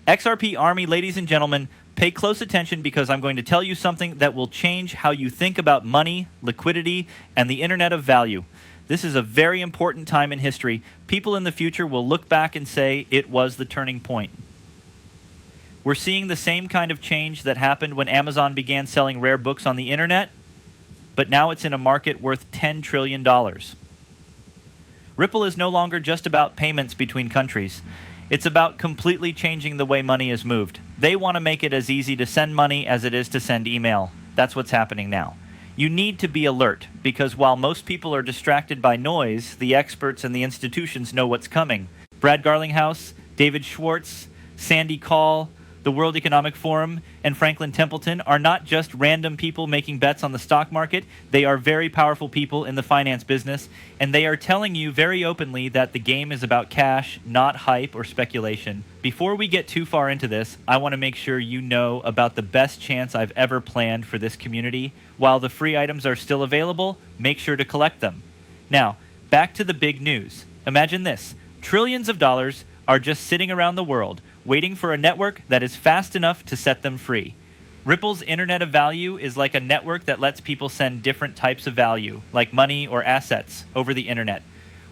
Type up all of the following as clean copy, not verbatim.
XRP Army, ladies and gentlemen, pay close attention because I'm going to tell you something that will change how you think about money, liquidity, and the Internet of Value. This is a very important time in history. People in the future will look back and say it was the turning point. We're seeing the same kind of change that happened when Amazon began selling rare books on the Internet, but now it's in a market worth $10 trillion. Ripple is no longer just about payments between countries. It's about completely changing the way money is moved. They want to make it as easy to send money as it is to send email. That's what's happening now. You need to be alert, because while most people are distracted by noise, the experts and the institutions know what's coming. Brad Garlinghouse, David Schwartz, Sandy Kaul, the World Economic Forum, and Franklin Templeton are not just random people making bets on the stock market. They are very powerful people in the finance business, and they are telling you very openly that the game is about cash, not hype or speculation. Before we get too far into this, I want to make sure you know about the best chance I've ever planned for this community. While the free items are still available, make sure to collect them. Now, back to the big news. Imagine this. Trillions of dollars are just sitting around the world, waiting for a network that is fast enough to set them free. Ripple's Internet of Value is like a network that lets people send different types of value, like money or assets, over the Internet.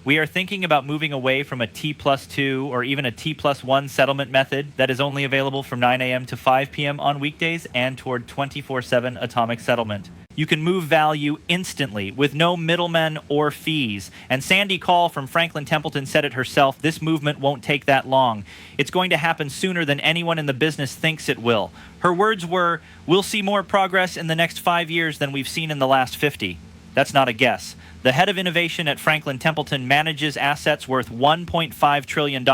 We are thinking about moving away from a T+2 or even a T+1 settlement method that is only available from 9 a.m. to 5 p.m. on weekdays and toward 24/7 atomic settlement. You can move value instantly with no middlemen or fees. And Sandy Kaul from Franklin Templeton said it herself, this movement won't take that long. It's going to happen sooner than anyone in the business thinks it will. Her words were, we'll see more progress in the next 5 years than we've seen in the last 50. That's not a guess. The head of innovation at Franklin Templeton manages assets worth $1.5 trillion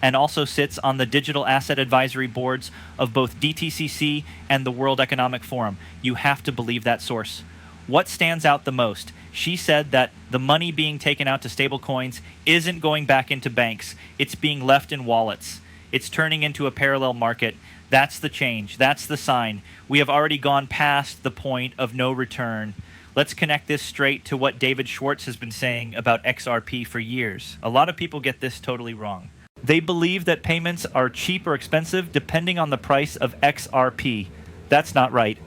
and also sits on the digital asset advisory boards of both DTCC and the World Economic Forum. You have to believe that source. What stands out the most? She said that the money being taken out to stablecoins isn't going back into banks. It's being left in wallets. It's turning into a parallel market. That's the change. That's the sign. We have already gone past the point of no return. Let's connect this straight to what David Schwartz has been saying about XRP for years. A lot of people get this totally wrong. They believe that payments are cheap or expensive depending on the price of XRP. That's not right.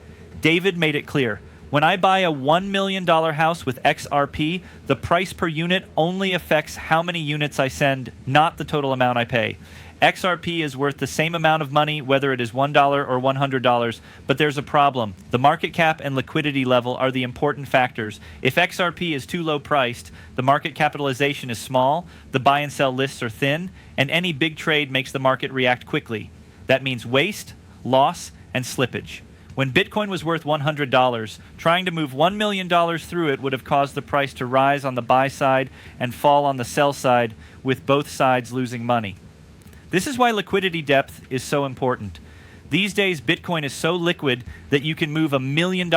David made it clear. When I buy a $1 million house with XRP, the price per unit only affects how many units I send, not the total amount I pay. XRP is worth the same amount of money whether it is $1 or $100, but there's a problem. The market cap and liquidity level are the important factors. If XRP is too low priced, the market capitalization is small, the buy and sell lists are thin, and any big trade makes the market react quickly. That means waste, loss, and slippage. When Bitcoin was worth $100, trying to move $1 million through it would have caused the price to rise on the buy side and fall on the sell side, with both sides losing money. This is why liquidity depth is so important. These days, Bitcoin is so liquid that you can move $1 million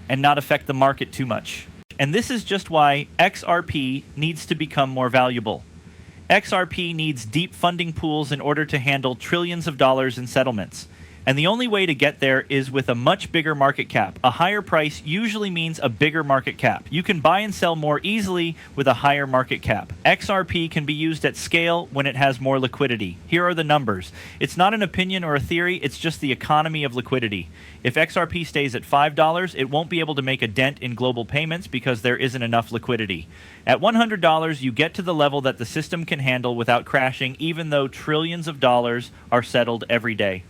and not affect the market too much. And this is just why XRP needs to become more valuable. XRP needs deep funding pools in order to handle trillions of dollars in settlements. And the only way to get there is with a much bigger market cap. A higher price usually means a bigger market cap. You can buy and sell more easily with a higher market cap. XRP can be used at scale when it has more liquidity. Here are the numbers. It's not an opinion or a theory, it's just the economy of liquidity. If XRP stays at $5, it won't be able to make a dent in global payments because there isn't enough liquidity. At $100, you get to the level that the system can handle without crashing, even though trillions of dollars are settled every day.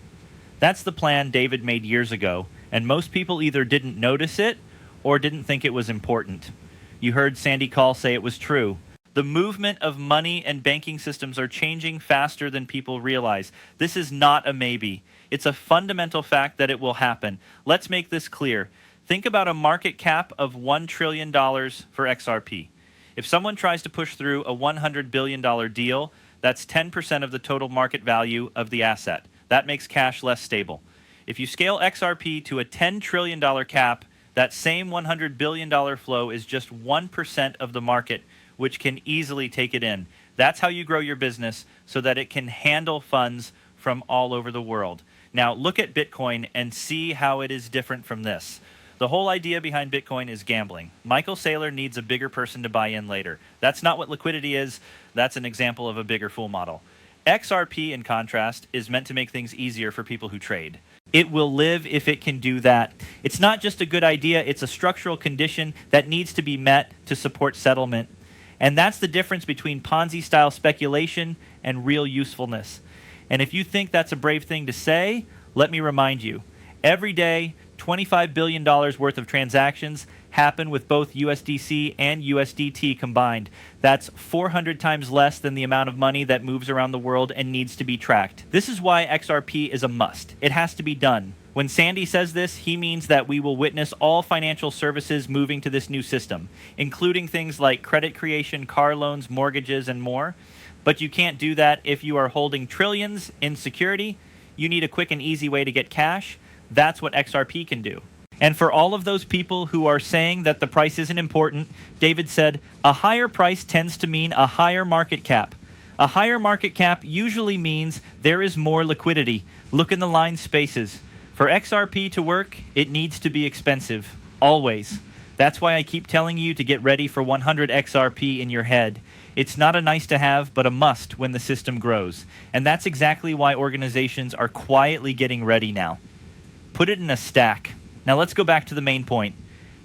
That's the plan David made years ago, and most people either didn't notice it or didn't think it was important. You heard Sandy Kaul say it was true. The movement of money and banking systems are changing faster than people realize. This is not a maybe. It's a fundamental fact that it will happen. Let's make this clear. Think about a market cap of $1 trillion for XRP. If someone tries to push through a $100 billion deal, that's 10% of the total market value of the asset. That makes cash less stable. If you scale XRP to a $10 trillion cap, that same $100 billion flow is just 1% of the market, which can easily take it in. That's how you grow your business so that it can handle funds from all over the world. Now, look at Bitcoin and see how it is different from this. The whole idea behind Bitcoin is gambling. Michael Saylor needs a bigger person to buy in later. That's not what liquidity is. That's an example of a bigger fool model. XRP, in contrast, is meant to make things easier for people who trade. It will live if it can do that. It's not just a good idea, it's a structural condition that needs to be met to support settlement. And that's the difference between Ponzi-style speculation and real usefulness. And if you think that's a brave thing to say, let me remind you, every day, $25 billion worth of transactions happen with both USDC and USDT combined. That's 400 times less than the amount of money that moves around the world and needs to be tracked. This is why XRP is a must. It has to be done. When Sandy says this, he means that we will witness all financial services moving to this new system, including things like credit creation, car loans, mortgages, and more. But you can't do that if you are holding trillions in security. You need a quick and easy way to get cash. That's what XRP can do. And for all of those people who are saying that the price isn't important, David said, a higher price tends to mean a higher market cap. A higher market cap usually means there is more liquidity. Look in the line spaces. For XRP to work, it needs to be expensive. Always. That's why I keep telling you to get ready for 100 XRP in your head. It's not a nice to have, but a must when the system grows. And that's exactly why organizations are quietly getting ready now. Put it in a stack. Now let's go back to the main point.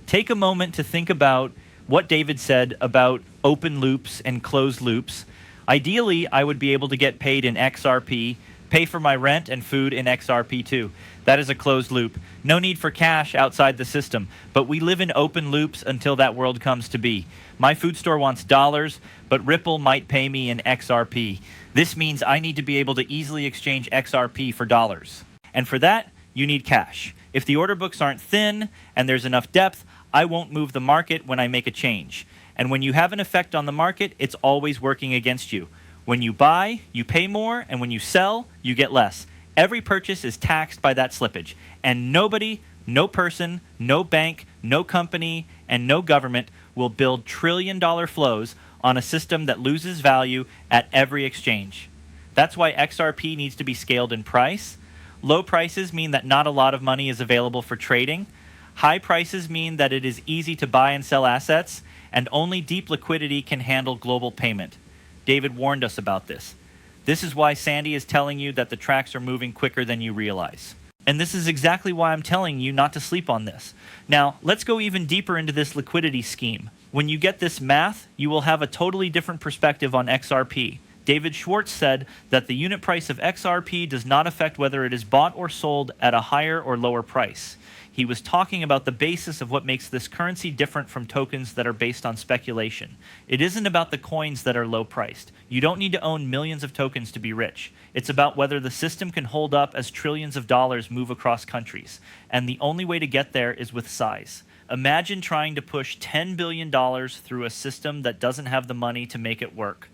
Take a moment to think about what David said about open loops and closed loops. Ideally, I would be able to get paid in XRP, pay for my rent and food in XRP too. That is a closed loop. No need for cash outside the system, but we live in open loops until that world comes to be. My food store wants dollars, but Ripple might pay me in XRP. This means I need to be able to easily exchange XRP for dollars. And for that, you need cash. If the order books aren't thin and there's enough depth, I won't move the market when I make a change. And when you have an effect on the market, it's always working against you. When you buy, you pay more, and when you sell, you get less. Every purchase is taxed by that slippage. And nobody, no person, no bank, no company, and no government will build trillion-dollar flows on a system that loses value at every exchange. That's why XRP needs to be scaled in price. Low prices mean that not a lot of money is available for trading. High prices mean that it is easy to buy and sell assets, and only deep liquidity can handle global payment. David warned us about this. This is why Sandy is telling you that the tracks are moving quicker than you realize. And this is exactly why I'm telling you not to sleep on this. Now, let's go even deeper into this liquidity scheme. When you get this math, you will have a totally different perspective on XRP. David Schwartz said that the unit price of XRP does not affect whether it is bought or sold at a higher or lower price. He was talking about the basis of what makes this currency different from tokens that are based on speculation. It isn't about the coins that are low priced. You don't need to own millions of tokens to be rich. It's about whether the system can hold up as trillions of dollars move across countries. And the only way to get there is with size. Imagine trying to push $10 billion through a system that doesn't have the money to make it work.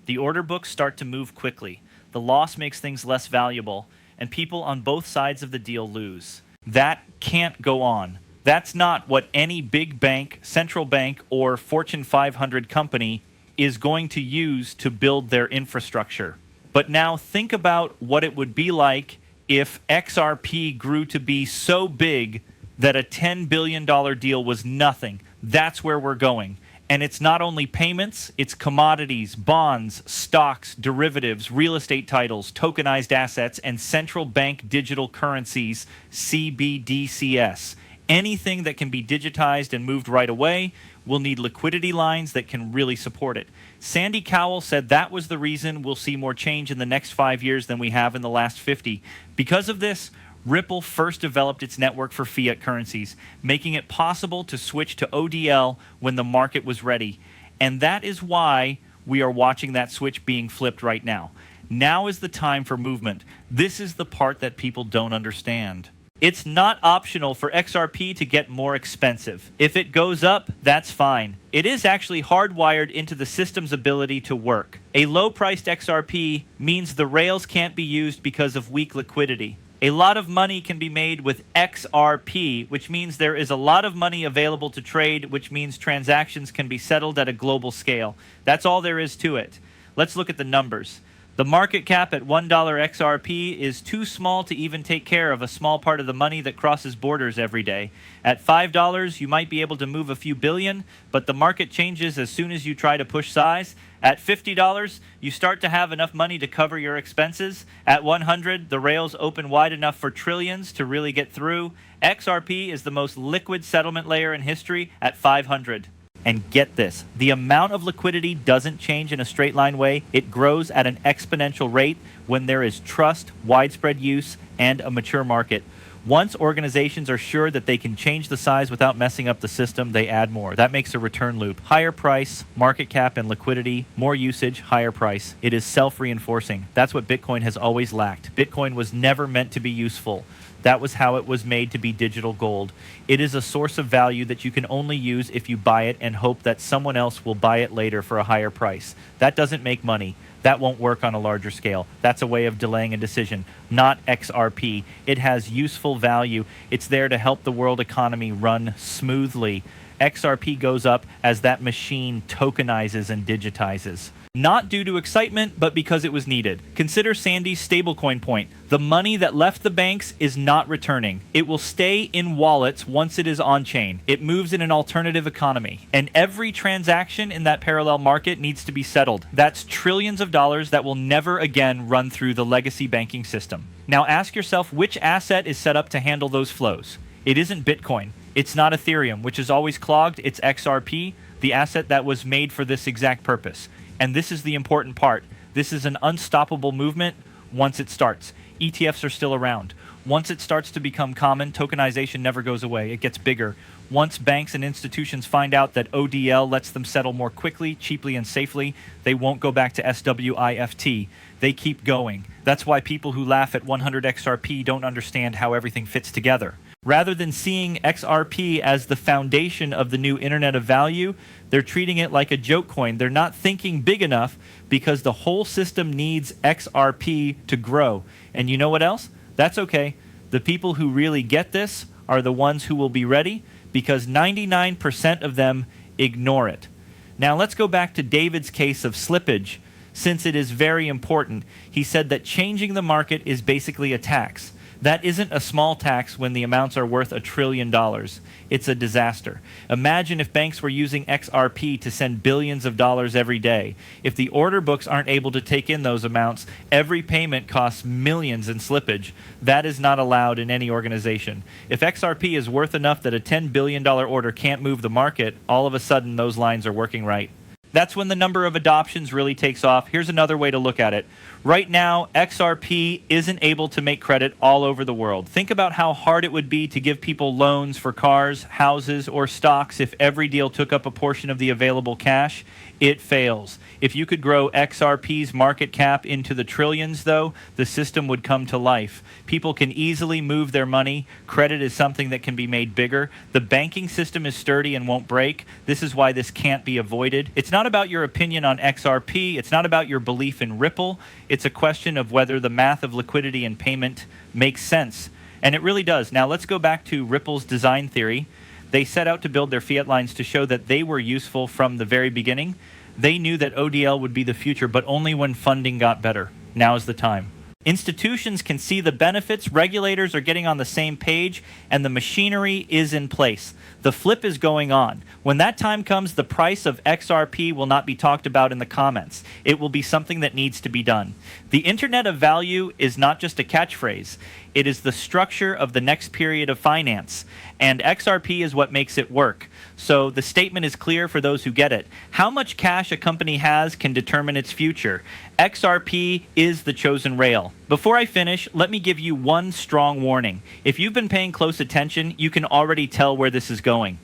The order books start to move quickly. The loss makes things less valuable, and people on both sides of the deal lose. That can't go on. That's not what any big bank, central bank, or Fortune 500 company is going to use to build their infrastructure. But now think about what it would be like if XRP grew to be so big that a $10 billion deal was nothing. That's where we're going. And it's not only payments, it's commodities, bonds, stocks, derivatives, real estate titles, tokenized assets, and central bank digital currencies, CBDCs. Anything that can be digitized and moved right away will need liquidity lines that can really support it. Sandy Cowell said that was the reason we'll see more change in the next 5 years than we have in the last 50. Because of this, Ripple first developed its network for fiat currencies, making it possible to switch to ODL when the market was ready. And that is why we are watching that switch being flipped right now. Now is the time for movement. This is the part that people don't understand. It's not optional for XRP to get more expensive. If it goes up, that's fine. It is actually hardwired into the system's ability to work. A low-priced XRP means the rails can't be used because of weak liquidity. A lot of money can be made with XRP, which means there is a lot of money available to trade, which means transactions can be settled at a global scale. That's all there is to it. Let's look at the numbers. The market cap at $1 XRP is too small to even take care of a small part of the money that crosses borders every day. At $5, you might be able to move a few billion, but the market changes as soon as you try to push size. At $50, you start to have enough money to cover your expenses. At 100, the rails open wide enough for trillions to really get through. XRP is the most liquid settlement layer in history at 500. And get this, the amount of liquidity doesn't change in a straight line way. It grows at an exponential rate when there is trust, widespread use, and a mature market. Once organizations are sure that they can change the size without messing up the system, they add more. That makes a return loop. Higher price, market cap, and liquidity, more usage, higher price. It is self-reinforcing. That's what Bitcoin has always lacked. Bitcoin was never meant to be useful. That was how it was made to be digital gold. It is a source of value that you can only use if you buy it and hope that someone else will buy it later for a higher price. That doesn't make money. That won't work on a larger scale. That's a way of delaying a decision, not XRP. It has useful value. It's there to help the world economy run smoothly. XRP goes up as that machine tokenizes and digitizes. Not due to excitement, but because it was needed. Consider Sandy's stablecoin point. The money that left the banks is not returning. It will stay in wallets once it is on-chain. It moves in an alternative economy. And every transaction in that parallel market needs to be settled. That's trillions of dollars that will never again run through the legacy banking system. Now ask yourself which asset is set up to handle those flows. It isn't Bitcoin. It's not Ethereum, which is always clogged. It's XRP, the asset that was made for this exact purpose. And this is the important part. This is an unstoppable movement once it starts. ETFs are still around. Once it starts to become common, tokenization never goes away. It gets bigger. Once banks and institutions find out that ODL lets them settle more quickly, cheaply, and safely, they won't go back to SWIFT. They keep going. That's why people who laugh at 100 XRP don't understand how everything fits together. Rather than seeing XRP as the foundation of the new Internet of Value, they're treating it like a joke coin. They're not thinking big enough because the whole system needs XRP to grow. And you know what else? That's okay. The people who really get this are the ones who will be ready because 99% of them ignore it. Now let's go back to David's case of slippage, since it is very important. He said that changing the market is basically a tax. That isn't a small tax when the amounts are worth $1 trillion. It's a disaster. Imagine if banks were using XRP to send billions of dollars every day. If the order books aren't able to take in those amounts, every payment costs millions in slippage. That is not allowed in any organization. If XRP is worth enough that a $10 billion order can't move the market, all of a sudden those lines are working right. That's when the number of adoptions really takes off. Here's another way to look at it. Right now, XRP isn't able to make credit all over the world. Think about how hard it would be to give people loans for cars, houses, or stocks if every deal took up a portion of the available cash. It fails. If you could grow XRP's market cap into the trillions, though, the system would come to life. People can easily move their money. Credit is something that can be made bigger. The banking system is sturdy and won't break. This is why this can't be avoided. It's not about your opinion on XRP. It's not about your belief in Ripple. It's a question of whether the math of liquidity and payment makes sense. And it really does. Now let's go back to Ripple's design theory. They set out to build their fiat lines to show that they were useful from the very beginning. They knew that ODL would be the future, but only when funding got better. Now is the time. Institutions can see the benefits, regulators are getting on the same page, and the machinery is in place. The flip is going on. When that time comes, the price of XRP will not be talked about in the comments. It will be something that needs to be done. The Internet of Value is not just a catchphrase. It is the structure of the next period of finance, and XRP is what makes it work. So the statement is clear for those who get it. How much cash a company has can determine its future. XRP is the chosen rail. Before I finish, let me give you one strong warning. If you've been paying close attention, you can already tell where this is going.